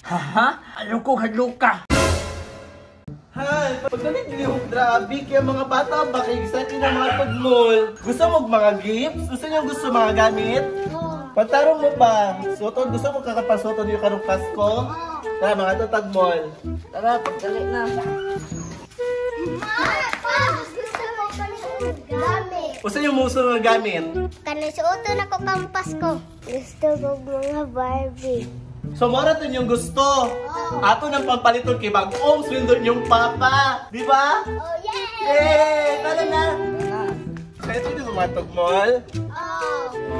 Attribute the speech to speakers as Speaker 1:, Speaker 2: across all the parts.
Speaker 1: Haha? Alam ko hadlo ka.
Speaker 2: Hay, pagdating niyo, grabe kaya mga bata, baka excited na mga pag-mall. Gusto mo mga gifts? Gusto mga gamit? Pantarong mo ba? Gusto mo kakapasuto niyo karong Pasko? Tara mga tatag-mall.
Speaker 1: Tara, pagdali na.
Speaker 2: Gusto niyo muso ng gamit?
Speaker 3: Kanisuoto na ko pang Pasko. Gusto ko mga Barbie.
Speaker 2: So, mora ito yung gusto. Ato nang pampaliton kay bagong sweldo yung papa. Di ba?
Speaker 3: Oh, yeah!
Speaker 2: Yay! Tara na! Kaya ito yung mga tagmall.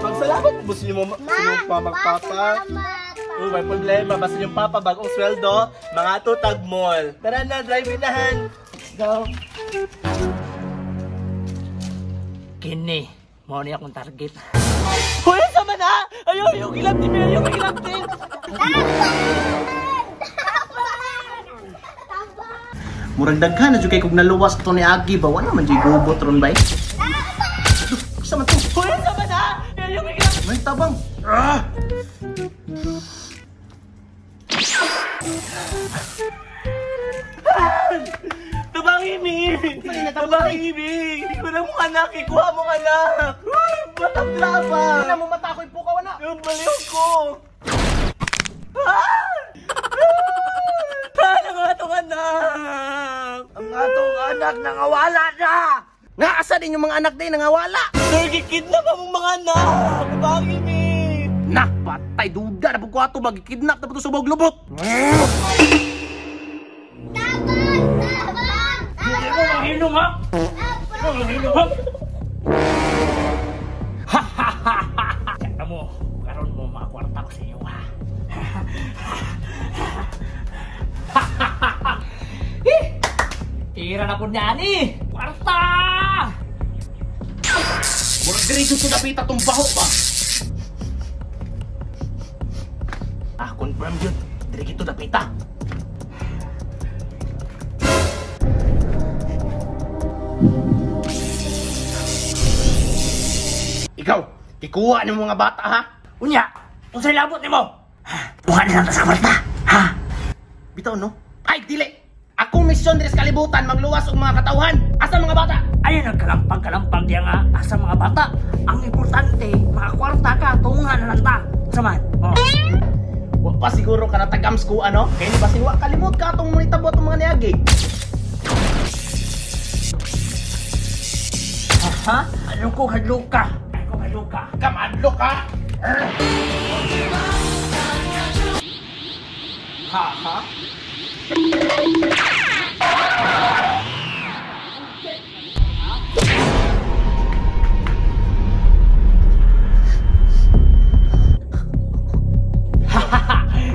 Speaker 2: Magsalamat po gusto niyo magpapa. May problema. Basta yung papa bagong sweldo, mga ato tagmall. Tara na, drive inahan. Let's go.
Speaker 1: Kini, mo niya akong target.
Speaker 2: Hoy, sama na! Ayaw, kilap din. Murag daghan na jud kay kog naluwas to ni Agi ba wala man jud gubot ron bay. Sama to. Hoy, sama na. Ayaw kilap. May tabang. Tabang ibig! Tabang ibig! Wala mong anak! Ikuha mong anak! Batang drama! Wala mo matakoy po ka wala! Yung baliw ko! Ang atong anak! Ang atong anak nangawala na! Naasa din yung mga anak din nangawala! Nagkikidnap ang mga anak! Tabang ibig! Nah! Patay! Duda na po ko ato! Magkikidnap na po ito sa lubot!
Speaker 1: Hinong ha? Hinong ha? Saka mo, karoon mo mga kwarta ko sa iyo ha? Tira na po niyan eh! Kwarta!
Speaker 2: Murag dirito ito napita itong baho ba?
Speaker 1: Confirm yun. Dirito napita.
Speaker 2: Ikaw, ikuha ng mga bata ha?
Speaker 1: Unya, kung sa'y labot ni mo, bukan na lang sa kwarta, ha?
Speaker 2: Bitaw no? Ay, dili! Akong misyon din sa kalibutan, magluwas og mga katauhan! Asa mga bata?
Speaker 1: Ayun ang kalampag diya nga asa mga bata. Ang importante, mga kwarta ka, tunga na lang ta. Saman, oh.
Speaker 2: Huwag pa siguro ka natagams ko ano? Kaya ni basin wa kalimot ka itong manitabot ng mga niyagi.
Speaker 1: Ha? Alam ko hadlo ka.
Speaker 2: Kamadlo ka!
Speaker 1: Ha?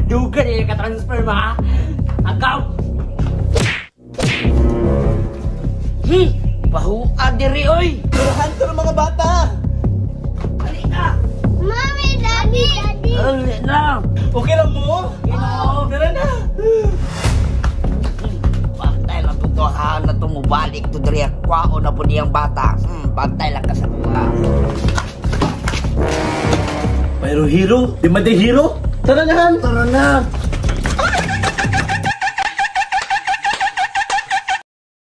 Speaker 1: Duga niya ka-transfer ma. Agaw! Bahuan diri oy!
Speaker 2: Turahan to ng mga bata!
Speaker 1: Dali na!
Speaker 3: Mommy, Daddy!
Speaker 1: Dali na!
Speaker 2: Okay lang mo? Tara na!
Speaker 1: Pantay lang ito na ito mo balik to diri. Kwao na po niyang bata. Pantay lang ka sa mga.
Speaker 2: Pero hero? Di man di hero? Tara na!